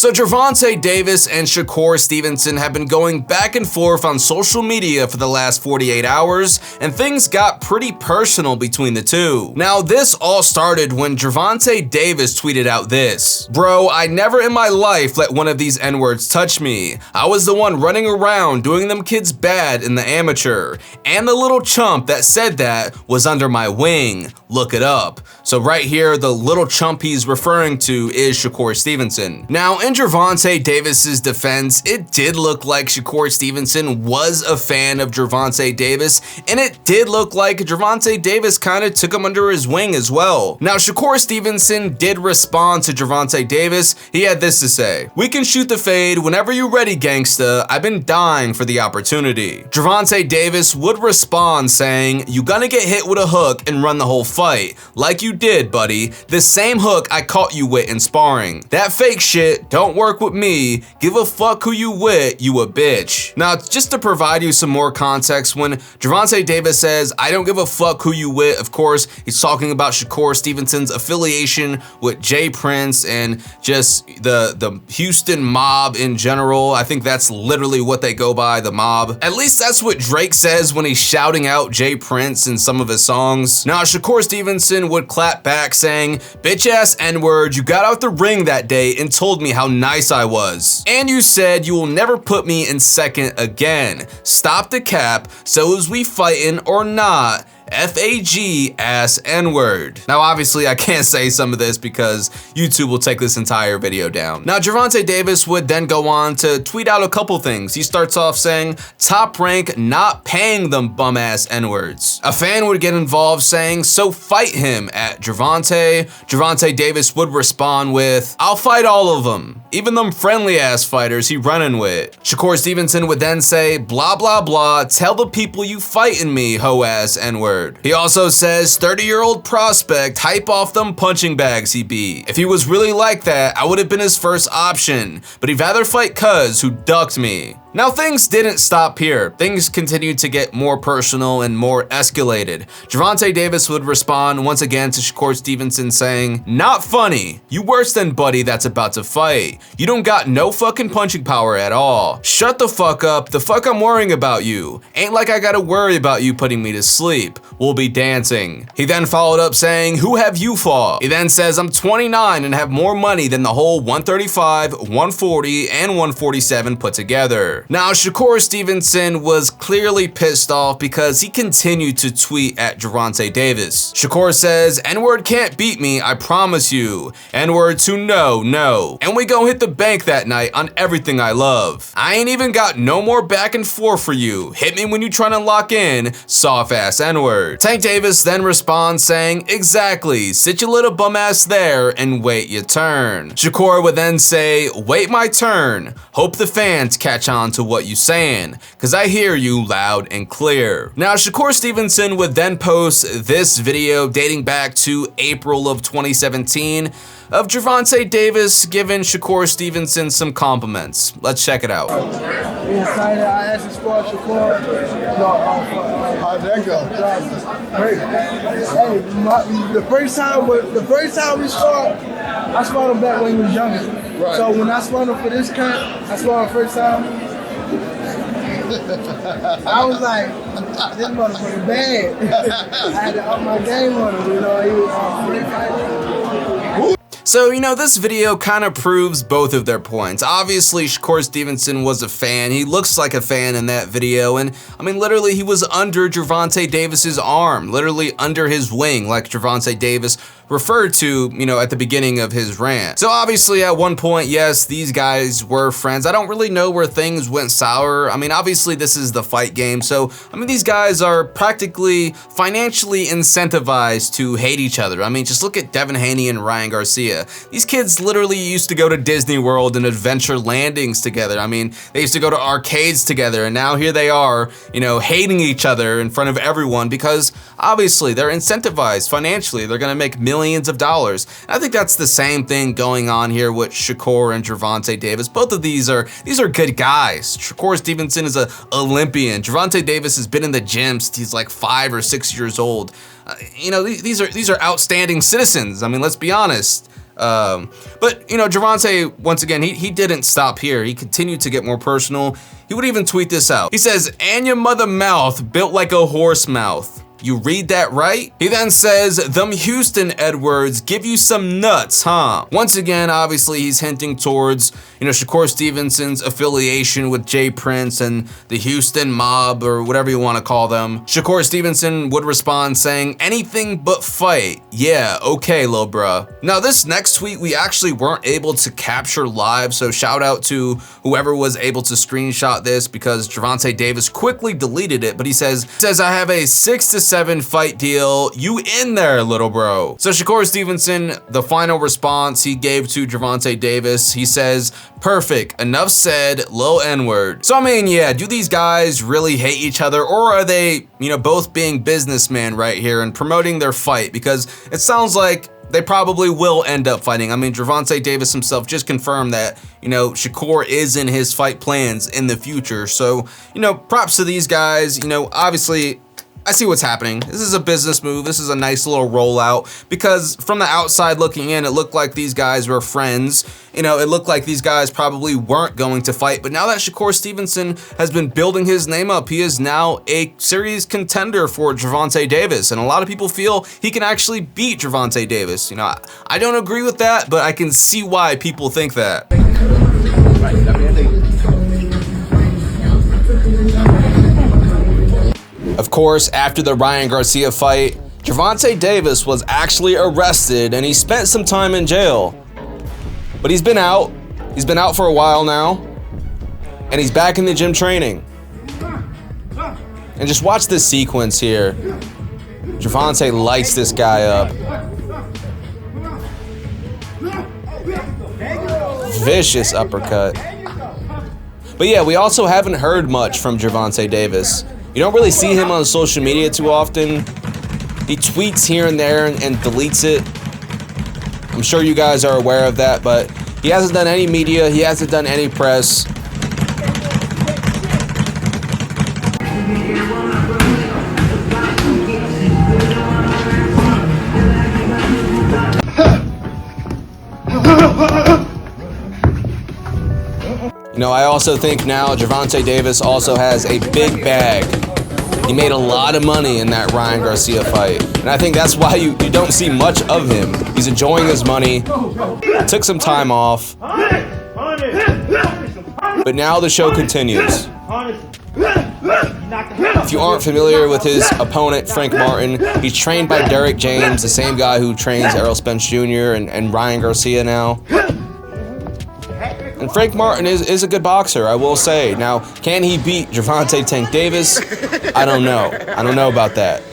So Gervonta Davis and Shakur Stevenson have been going back and forth on social media for the last 48 hours, and things got pretty personal between the two. Now, this all started when Gervonta Davis tweeted out this: "Bro, I never in my life let one of these N-words touch me. I was the one running around doing them kids bad in the amateur, and the little chump that said that was under my wing. Look it up." So right here, the little chump he's referring to is Shakur Stevenson. Now, in Gervonta Davis's defense, it did look like Shakur Stevenson was a fan of Gervonta Davis, and it did look like Gervonta Davis kind of took him under his wing as well. Now, Shakur Stevenson did respond to Gervonta Davis. He had this to say: "We can shoot the fade whenever you're ready, gangsta. I've been dying for the opportunity." Gervonta Davis would respond saying, "You gonna get hit with a hook and run the whole fight. Like you did, buddy. The same hook I caught you with in sparring. That fake shit don't work with me. Give a fuck who you with, you a bitch." Now, just to provide you some more context, when Gervonta Davis says, "I don't give a fuck who you with," of course, he's talking about Shakur Stevenson's affiliation with J Prince and just the Houston mob in general. I think that's literally what they go by, the mob. At least that's what Drake says when he's shouting out J Prince in some of his songs. Now, Shakur Stevenson would clap back saying, "Bitch ass N-word, you got out the ring that day and told me how nice I was. And you said you will never put me in second again. Stop the cap, so is we fighting or not? FAG ass N-word." Now, obviously, I can't say some of this because YouTube will take this entire video down. Now, Gervonta Davis would then go on to tweet out a couple things. He starts off saying, "Top Rank not paying them bum ass N-words." A fan would get involved saying, "So fight him at Gervonta." Gervonta Davis would respond with, "I'll fight all of them, even them friendly ass fighters he running with." Shakur Stevenson would then say, "Blah blah blah, tell the people you fighting me, ho ass N-word." He also says, "30-year-old prospect, hype off them punching bags he beat. If he was really like that, I would have been his first option, but he'd rather fight cuz who ducked me." Now, things didn't stop here. Things continued to get more personal and more escalated. Gervonta Davis would respond once again to Shakur Stevenson saying, "Not funny. You worse than buddy that's about to fight. You don't got no fucking punching power at all. Shut the fuck up. The fuck I'm worrying about you. Ain't like I gotta worry about you putting me to sleep. We'll be dancing." He then followed up saying, "Who have you fought?" He then says, "I'm 29 and have more money than the whole 135, 140, and 147 put together." Now, Shakur Stevenson was clearly pissed off because he continued to tweet at Gervonta Davis. Shakur says, "N-word can't beat me, I promise you. N-word to no. And we gon' hit the bank that night on everything I love. I ain't even got no more back and forth for you. Hit me when you tryna lock in, soft ass N-word." Tank Davis then responds saying, "Exactly, sit your little bum ass there and wait your turn." Shakur would then say, "Wait my turn. Hope the fans catch on to what you saying, cause I hear you loud and clear." Now, Shakur Stevenson would then post this video dating back to April of 2017 of Gervonta Davis giving Shakur Stevenson some compliments. Let's check it out. Excited. I actually sparred Shakur. How'd that go? Great. Hey, the first time we sparred, I sparred him back when he was younger. Right. So when I sparred him for this cut, I sparred him first time. I was like, this motherfucker bad. I had to up my game on him, you know. He was a great fighter. So, this video kind of proves both of their points. Obviously, Shakur Stevenson was a fan. He looks like a fan in that video. And, literally, he was under Gervonta Davis's arm, literally under his wing, like Gervonta Davis referred to, at the beginning of his rant. So, obviously, at one point, yes, these guys were friends. I don't really know where things went sour. Obviously, this is the fight game. So, these guys are practically financially incentivized to hate each other. Just look at Devin Haney and Ryan Garcia. These kids literally used to go to Disney World and Adventure Landings together. They used to go to arcades together, and now here they are, hating each other in front of everyone because obviously they're incentivized financially. They're gonna make millions of dollars. And I think that's the same thing going on here with Shakur and Gervonta Davis. Both of these are good guys. Shakur Stevenson is an Olympian. Gervonta Davis has been in the gym since he's like 5 or 6 years old. These are outstanding citizens. Let's be honest. But, you know, Gervonta, once again, he didn't stop here. He continued to get more personal. He would even tweet this out. He says, "And your mother mouth built like a horse mouth. You read that right?" He then says, "Them Houston Edwards give you some nuts, huh?" Once again, obviously, he's hinting towards, you know, Shakur Stevenson's affiliation with Jay Prince and the Houston mob, or whatever you want to call them. Shakur Stevenson would respond saying, "Anything but fight. Yeah, okay, lil bruh." Now, this next tweet we actually weren't able to capture live, so shout out to whoever was able to screenshot this, because Gervonta Davis quickly deleted it, but he says, "I have a 6 to 7 fight deal. You in there, little bro." So Shakur Stevenson, the final response he gave to Gervonta Davis, he says, "Perfect, enough said, low N-word." So I mean, yeah, do these guys really hate each other, or are they, you know, both being businessmen right here and promoting their fight? Because it sounds like they probably will end up fighting. I mean, Gervonta Davis himself just confirmed that, you know, Shakur is in his fight plans in the future. So, you know, props to these guys. You know, obviously, I see what's happening. This is a business move. This is a nice little rollout, because from the outside looking in, it looked like these guys were friends. You know, it looked like these guys probably weren't going to fight. But now that Shakur Stevenson has been building his name up, he is now a serious contender for Gervonta Davis. And a lot of people feel he can actually beat Gervonta Davis. You know, I don't agree with that, but I can see why people think that. Of course, after the Ryan Garcia fight, Gervonta Davis was actually arrested and he spent some time in jail. But he's been out. He's been out for a while now. And he's back in the gym training. And just watch this sequence here. Gervonta lights this guy up. Vicious uppercut. But yeah, we also haven't heard much from Gervonta Davis. You don't really see him on social media too often. He tweets here and there and deletes it. I'm sure you guys are aware of that, but he hasn't done any media. He hasn't done any press. You know, I also think now Gervonta Davis also has a big bag. He made a lot of money in that Ryan Garcia fight. And I think that's why you don't see much of him. He's enjoying his money, took some time off. But now the show continues. If you aren't familiar with his opponent, Frank Martin, he's trained by Derek James, the same guy who trains Errol Spence Jr. and Ryan Garcia now. And Frank Martin is a good boxer, I will say. Now, can he beat Gervonta Tank Davis? I don't know. I don't know about that.